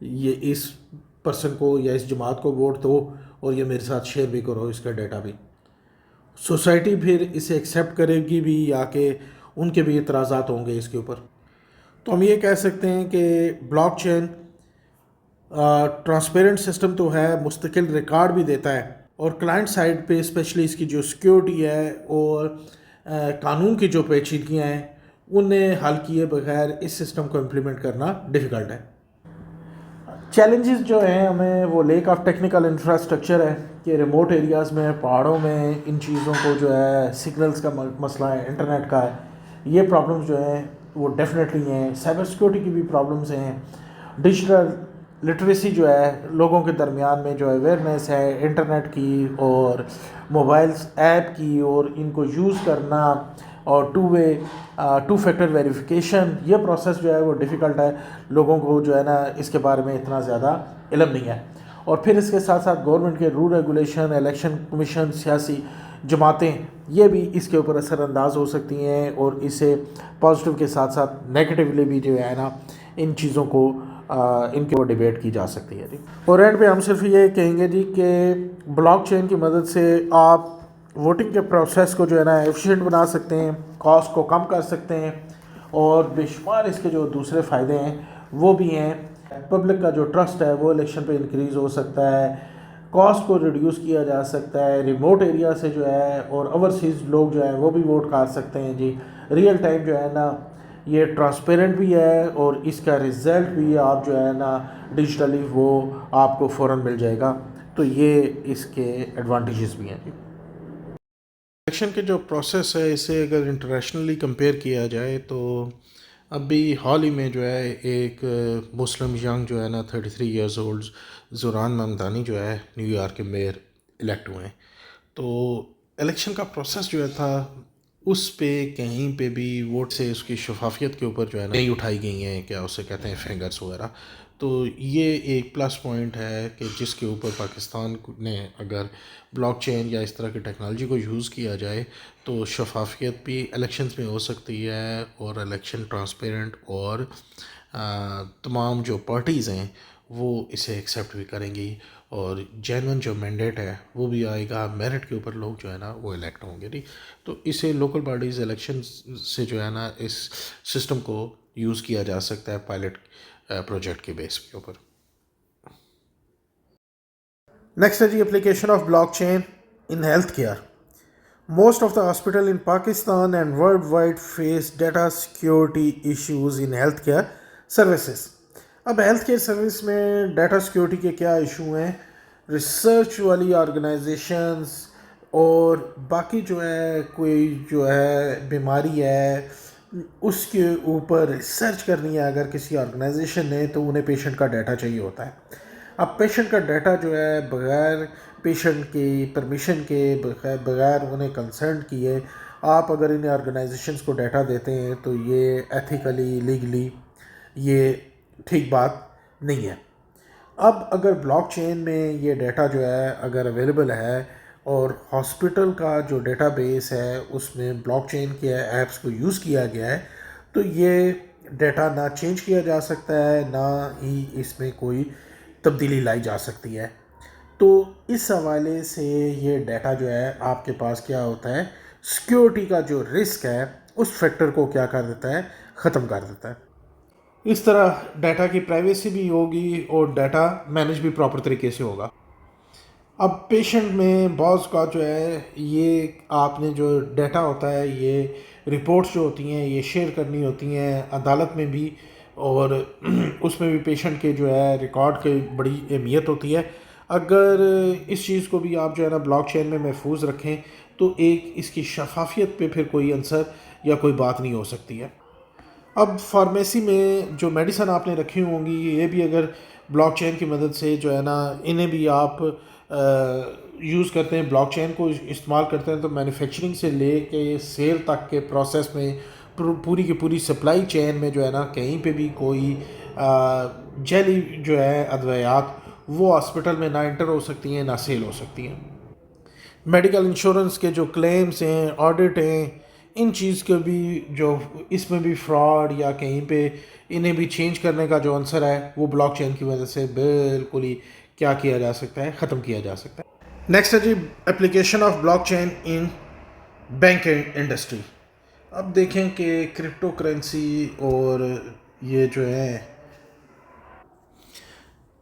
یہ اس پرسن کو یا اس جماعت کو ووٹ دو اور یہ میرے ساتھ شیئر بھی کرو اس کا ڈیٹا بھی. سوسائٹی پھر اسے ایکسیپٹ کرے گی بھی یا کہ ان کے بھی اعتراضات ہوں گے اس کے اوپر. تو ہم یہ کہہ سکتے ہیں کہ بلاک چین ٹرانسپیرنٹ سسٹم تو ہے, مستقل ریکارڈ بھی دیتا ہے, اور کلائنٹ سائڈ پہ اسپیشلی اس کی جو سیکیورٹی ہے اور قانون کی جو پیچیدگیاں ہیں انہیں حل کیے بغیر اس سسٹم کو امپلیمنٹ کرنا ڈیفیکلٹ ہے. چیلنجز جو ہیں ہمیں وہ لیک آف ٹیکنیکل انفراسٹرکچر ہے کہ ریموٹ ایریاز میں, پہاڑوں میں ان چیزوں کو جو ہے سگنلز کا مسئلہ ہے, انٹرنیٹ کا ہے, یہ پرابلمز جو ہیں وہ ڈیفینیٹلی ہیں. سائبر سیکیورٹی کی بھی پرابلمز ہیں. ڈیجیٹل لٹریسی جو ہے لوگوں کے درمیان میں جو اویئرنیس ہے انٹرنیٹ کی اور موبائلز ایپ کی اور ان کو یوز کرنا اور ٹو فیکٹر ویریفیکیشن, یہ پروسیس جو ہے وہ ڈیفیکلٹ ہے. لوگوں کو جو ہے نا اس کے بارے میں اتنا زیادہ علم نہیں ہے. اور پھر اس کے ساتھ ساتھ گورنمنٹ کے رول ریگولیشن, الیکشن کمیشن, سیاسی جماعتیں, یہ بھی اس کے اوپر اثر انداز ہو سکتی ہیں اور اسے پازیٹیو کے ساتھ ساتھ نیگیٹیولی بھی جو ہے نا ان چیزوں کو ان کے اوپر ڈیبیٹ کی جا سکتی ہے جی. اور اینڈ پہ ہم صرف یہ کہیں گے جی کہ بلاک چین کی مدد سے آپ ووٹنگ کے پروسیس کو جو ہے نا ایفیشینٹ بنا سکتے ہیں, کاسٹ کو کم کر سکتے ہیں, اور بے شمار اس کے جو دوسرے فائدے ہیں وہ بھی ہیں. پبلک کا جو ٹرسٹ ہے وہ الیکشن پہ انکریز ہو سکتا ہے, کاسٹ کو ریڈیوس کیا جا سکتا ہے, ریموٹ ایریا سے جو ہے اور اوورسیز لوگ جو ہیں وہ بھی ووٹ کر سکتے ہیں جی. ریئل ٹائم جو ہے نا یہ ٹرانسپیرنٹ بھی ہے اور اس کا رزلٹ بھی آپ جو ہے نا ڈیجیٹلی وہ آپ کو فوراً مل جائے گا. تو یہ اس کے ایڈوانٹیجز بھی ہیں جی. الیکشن کے جو پروسیس ہے اسے اگر انٹرنیشنلی کمپیئر کیا جائے تو ابھی حال ہی میں جو ہے ایک مسلم ینگ جو ہے نا 33 ایئرز اولڈ زوران ممدانی جو ہے نیو یارک کے میئر الیکٹ ہوئے ہیں. تو الیکشن کا پروسیس جو ہے تھا اس پہ کہیں پہ بھی ووٹ سے اس کی شفافیت کے اوپر جو ہے نا نہیں اٹھائی گئی ہیں, کیا اسے کہتے ہیں فنگرز وغیرہ. تو یہ ایک پلس پوائنٹ ہے کہ جس کے اوپر پاکستان نے اگر بلاک چین یا اس طرح کی ٹیکنالوجی کو یوز کیا جائے تو شفافیت بھی الیکشنز میں ہو سکتی ہے اور الیکشن ٹرانسپیرنٹ, اور تمام جو پارٹیز ہیں وہ اسے ایکسیپٹ بھی کریں گی اور جینون جو مینڈیٹ ہے وہ بھی آئے گا, میرٹ کے اوپر لوگ جو ہے نا وہ الیکٹ ہوں گے. تو اسے لوکل باڈیز الیکشن سے جو ہے نا اس سسٹم کو یوز کیا جا سکتا ہے پائلٹ پروجیکٹ کے بیس کے اوپر. نیکسٹ ہے جی application of blockchain in health care. Most of the hospital in Pakistan and worldwide face data security issues in health care services. اب ہیلتھ کیئر سروس میں ڈیٹا سیکیورٹی کے کیا issue ہیں؟ ریسرچ والی organisations اور باقی جو ہے کوئی جو ہے بیماری ہے اس کے اوپر ریسرچ کرنی ہے اگر کسی آرگنائزیشن نے, تو انہیں پیشنٹ کا ڈیٹا چاہیے ہوتا ہے. اب پیشنٹ کا ڈیٹا جو ہے بغیر پیشنٹ کی پرمیشن کے, بغیر انہیں کنسنٹ کیے آپ اگر ان آرگنائزیشنز کو ڈیٹا دیتے ہیں تو یہ ایتھیکلی, لیگلی یہ ٹھیک بات نہیں ہے. اب اگر بلاک چین میں یہ ڈیٹا جو ہے اگر اویلیبل ہے اور ہاسپٹل کا جو ڈیٹا بیس ہے اس میں بلاک چین کے ایپس کو یوز کیا گیا ہے, تو یہ ڈیٹا نہ چینج کیا جا سکتا ہے نہ ہی اس میں کوئی تبدیلی لائی جا سکتی ہے. تو اس حوالے سے یہ ڈیٹا جو ہے آپ کے پاس کیا ہوتا ہے, سیکیورٹی کا جو رسک ہے اس فیکٹر کو کیا کر دیتا ہے, ختم کر دیتا ہے. اس طرح ڈیٹا کی پرائیویسی بھی ہوگی اور ڈیٹا مینیج بھی پراپر طریقے سے ہوگا. اب پیشنٹ میں بعض کا جو ہے یہ آپ نے جو ڈیٹا ہوتا ہے یہ رپورٹس جو ہوتی ہیں یہ شیئر کرنی ہوتی ہیں عدالت میں بھی, اور اس میں بھی پیشنٹ کے جو ہے ریکارڈ کی بڑی اہمیت ہوتی ہے. اگر اس چیز کو بھی آپ جو ہے نا بلاک چین میں محفوظ رکھیں تو ایک اس کی شفافیت پہ پھر کوئی عنصر یا کوئی بات نہیں ہو سکتی ہے. اب فارمیسی میں جو میڈیسن آپ نے رکھی ہوں گی یہ بھی اگر بلاک چین کی مدد سے جو ہے نا انہیں بھی آپ یوز کرتے ہیں, بلاک چین کو استعمال کرتے ہیں, تو مینوفیکچرنگ سے لے کے سیل تک کے پروسیس میں پوری کی پوری سپلائی چین میں جو ہے نا کہیں پہ بھی کوئی جعلی جو ہے ادویات وہ ہاسپٹل میں نہ انٹر ہو سکتی ہیں نہ سیل ہو سکتی ہیں. میڈیکل انشورنس کے جو کلیمز ہیں, آڈٹ ہیں, ان چیز کے بھی جو اس میں بھی فراڈ یا کہیں پہ انہیں بھی چینج کرنے کا جو عنصر ہے وہ بلاک چین کی وجہ سے بالکل ہی کیا کیا جا سکتا ہے، ختم کیا جا سکتا ہے۔ نیکسٹ ہے جی application of blockchain in bank industry. اب دیکھیں کہ کرپٹو کرنسی اور یہ جو ہے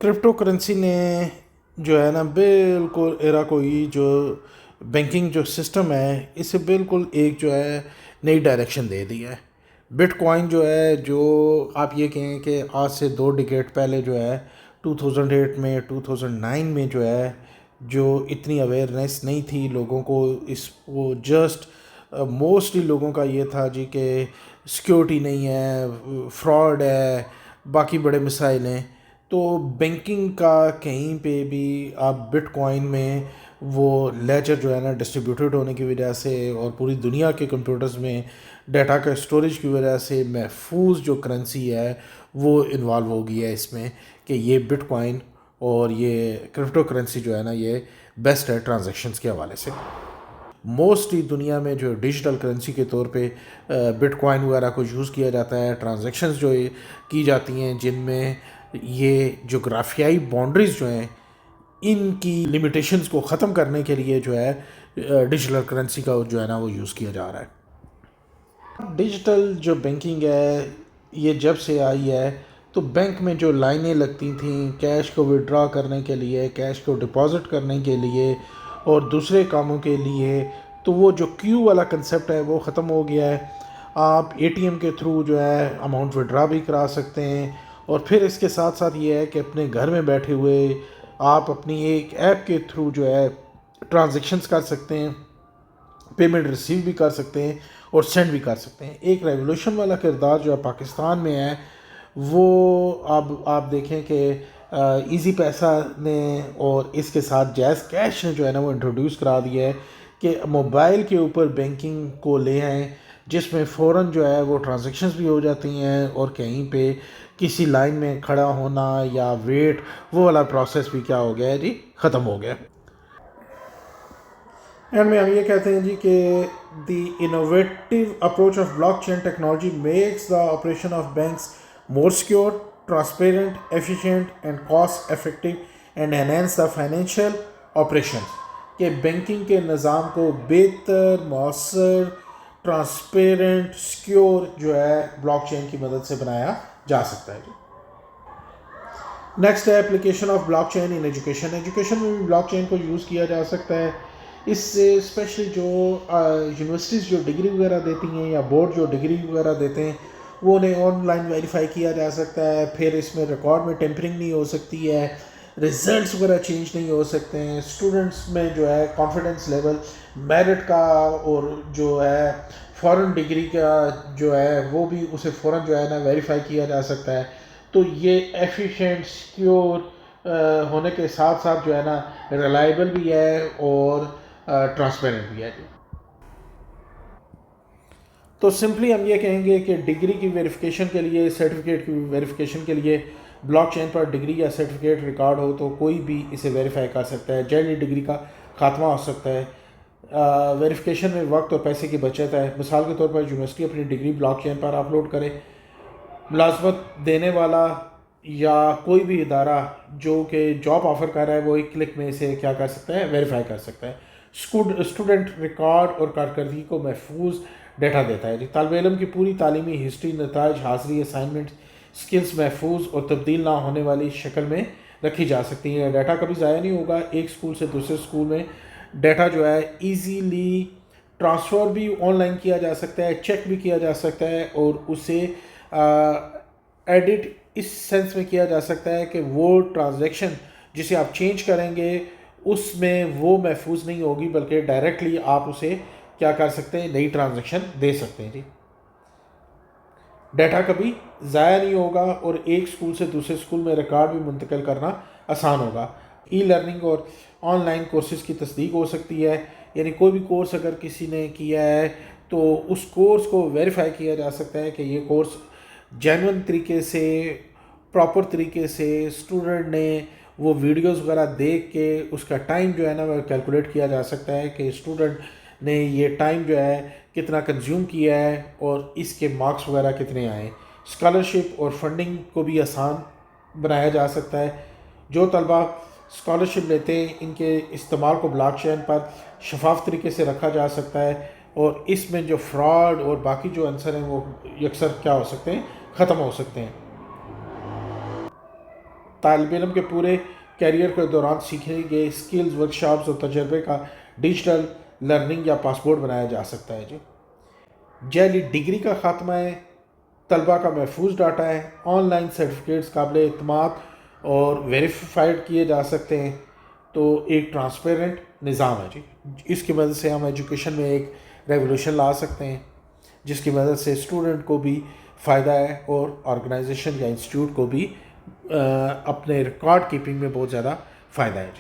کرپٹو کرنسی نے جو ہے نا بالکل ایرا کوئی جو بینکنگ جو سسٹم ہے اسے بالکل ایک جو ہے نئی ڈائریکشن دے دی ہے۔ بٹ کوائن جو ہے، جو آپ یہ کہیں کہ آج سے 2 ڈیکیڈ پہلے جو ہے 2008 میں 2009 میں جو ہے جو اتنی اویئرنیس نہیں تھی لوگوں کو، اس کو جسٹ موسٹلی لوگوں کا یہ تھا جی کہ سیکیورٹی نہیں ہے، فراڈ ہے، باقی بڑے مسائل ہیں۔ تو بینکنگ کا کہیں پہ بھی آپ بٹ کوائن میں وہ لیجر جو ہے نا ڈسٹریبیوٹیڈ ہونے کی وجہ سے اور پوری دنیا کے کمپیوٹرز میں ڈیٹا کا اسٹوریج کی وجہ سے محفوظ جو کرنسی ہے وہ انوالو ہو گئی ہے اس میں، کہ یہ بٹ کوائن اور یہ کرپٹو کرنسی جو ہے نا یہ بیسٹ ہے ٹرانزیکشنز کے حوالے سے۔ موسٹلی دنیا میں جو ڈیجیٹل کرنسی کے طور پہ بٹ کوائن وغیرہ کو یوز کیا جاتا ہے۔ ٹرانزیکشنز جو کی جاتی ہیں جن میں یہ جغرافیائی باؤنڈریز جو ہیں ان کی لمیٹیشنز کو ختم کرنے کے لیے جو ہے ڈیجیٹل کرنسی کا جو ہے نا وہ یوز کیا جا رہا ہے۔ ڈیجیٹل جو بینکنگ ہے یہ جب سے آئی ہے تو بینک میں جو لائنیں لگتی تھیں کیش کو وڈرا کرنے کے لیے، کیش کو ڈپازٹ کرنے کے لیے اور دوسرے کاموں کے لیے، تو وہ جو کیو والا کنسیپٹ ہے وہ ختم ہو گیا ہے۔ آپ اے ٹی ایم کے تھرو جو ہے اماؤنٹ وڈرا بھی کرا سکتے ہیں، اور پھر اس کے ساتھ ساتھ یہ ہے کہ اپنے گھر میں بیٹھے ہوئے آپ اپنی ایک ایپ کے تھرو جو ہے ٹرانزیکشنز کر سکتے ہیں، پیمنٹ ریسیو بھی کر سکتے ہیں اور سینڈ بھی کر سکتے ہیں۔ ایک ریولوشن والا کردار جو ہے پاکستان میں ہے وہ اب آپ دیکھیں کہ ایزی پیسہ نے اور اس کے ساتھ جیز کیش نے جو ہے نا وہ انٹروڈیوس کرا دیا ہے کہ موبائل کے اوپر بینکنگ کو لے آئیں، جس میں فوراً جو ہے وہ ٹرانزیکشنز بھی ہو جاتی ہیں اور کہیں پہ کسی لائن میں کھڑا ہونا یا ویٹ وہ والا پروسیس بھی کیا ہو گیا ہے جی ختم ہو گیا۔ اینڈ میں ہم یہ کہتے ہیں جی کہ the innovative approach of blockchain technology makes the operation of banks more secure, transparent, efficient and cost effective and enhance the financial operation, کہ بینکنگ کے نظام کو بہتر، مؤثر، ٹرانسپیرنٹ، سیکیور جو ہے بلاک چین کی مدد سے بنایا جا سکتا ہے جی۔ نیکسٹ ہے application of blockchain in education. Education میں بھی بلاک چین کو یوز کیا جا سکتا ہے۔ اس سے اسپیشلی جو یونیورسٹیز جو ڈگری وغیرہ دیتی ہیں یا بورڈ جو ڈگری وغیرہ دیتے ہیں وہ انہیں آن لائن ویریفائی کیا جا سکتا ہے، پھر اس میں ریکارڈ میں ٹیمپرنگ نہیں ہو سکتی ہے، ریزلٹس وغیرہ چینج نہیں ہو سکتے ہیں، اسٹوڈنٹس میں جو ہے کانفیڈنس لیول میرٹ کا اور جو ہے فورن ڈگری کا جو ہے وہ بھی اسے فوراً جو ہے نا ویریفائی کیا جا سکتا ہے۔ تو یہ ایفیشینٹ، سیکیور ہونے کے ساتھ ساتھ جو ہے نا ریلائبل بھی ہے اور ٹرانسپیرنٹ بھی ہے جی۔ تو سمپلی ہم یہ کہیں گے کہ ڈگری کی ویریفیکیشن کے لیے، سرٹیفکیٹ کی ویریفیکیشن کے لیے بلاک چین پر ڈگری یا سرٹیفکیٹ ریکارڈ ہو تو کوئی بھی اسے ویریفائی کر سکتا ہے، جعلی ڈگری کا خاتمہ ہو سکتا ہے۔ ویریفیکیشن میں وقت اور پیسے کی بچت ہے۔ مثال کے طور پر یونیورسٹی اپنی ڈگری بلاک چین پر اپلوڈ کرے، ملازمت دینے والا یا کوئی بھی ادارہ جو کہ جاب آفر کر رہا ہے وہ ایک کلک میں اسے کیا کر سکتا ہے، ویریفائی کر سکتا ہے۔ اسٹوڈنٹ ریکارڈ اور کارکردگی کو محفوظ ڈیٹا دیتا ہے۔ طالب علم کی پوری تعلیمی ہسٹری، نتائج، حاضری، اسائنمنٹ، سکلز محفوظ اور تبدیل نہ ہونے والی شکل میں رکھی جا سکتی ہیں۔ ڈیٹا کبھی ضائع نہیں ہوگا۔ ایک سکول سے دوسرے سکول میں ڈیٹا جو ہے ایزیلی ٹرانسفر بھی آن لائن کیا جا سکتا ہے، چیک بھی کیا جا سکتا ہے اور اسے ایڈٹ اس سینس میں کیا جا سکتا ہے کہ وہ ٹرانزیکشن جسے آپ چینج کریں گے اس میں وہ محفوظ نہیں ہوگی، بلکہ ڈائریکٹلی آپ اسے کیا کر سکتے ہیں، نئی ٹرانزیکشن دے سکتے ہیں جی۔ ڈیٹا کبھی ضائع نہیں ہوگا اور ایک سکول سے دوسرے سکول میں ریکارڈ بھی منتقل کرنا آسان ہوگا۔ ای لرننگ اور آن لائن کورسز کی تصدیق ہو سکتی ہے، یعنی کوئی بھی کورس اگر کسی نے کیا ہے تو اس کورس کو ویریفائی کیا جا سکتا ہے کہ یہ کورس جینوئن طریقے سے، پراپر طریقے سے اسٹوڈنٹ نے وہ ویڈیوز وغیرہ دیکھ کے اس کا ٹائم جو ہے نا وہ کیلکولیٹ کیا جا سکتا ہے کہ اسٹوڈنٹ نے یہ ٹائم جو ہے کتنا کنزیوم کیا ہے اور اس کے مارکس وغیرہ کتنے آئے. اسکالرشپ اور فنڈنگ کو بھی آسان بنایا جا سکتا ہے. جو طلبہ اسکالرشپ لیتے ہیں ان کے استعمال کو بلاک چین پر شفاف طریقے سے رکھا جا سکتا ہے اور اس میں جو فراڈ اور باقی جو عنصر ہیں وہ یکسر کیا ہو سکتے ہیں, ختم ہو سکتے ہیں. طالب علم کے پورے کیریئر کے دوران سیکھے گئے اسکلز, ورکشاپس اور تجربے کا ڈیجیٹل لرننگ یا پاسپورٹ بنایا جا سکتا ہے. جعلی ڈگری کا خاتمہ ہے, طلبہ کا محفوظ ڈاٹا ہے, آن لائن سرٹیفکیٹس قابل اعتماد اور ویریفائڈ کیے جا سکتے ہیں. تو ایک ٹرانسپیرنٹ نظام ہے اس کی مدد سے ہم ایجوکیشن میں ایک ریولوشن لا سکتے ہیں جس کی مدد سے اسٹوڈنٹ کو بھی فائدہ ہے اور آرگنائزیشن یا انسٹیٹیوٹ کو بھی اپنے ریکارڈ کیپنگ میں بہت زیادہ فائدہ ہے.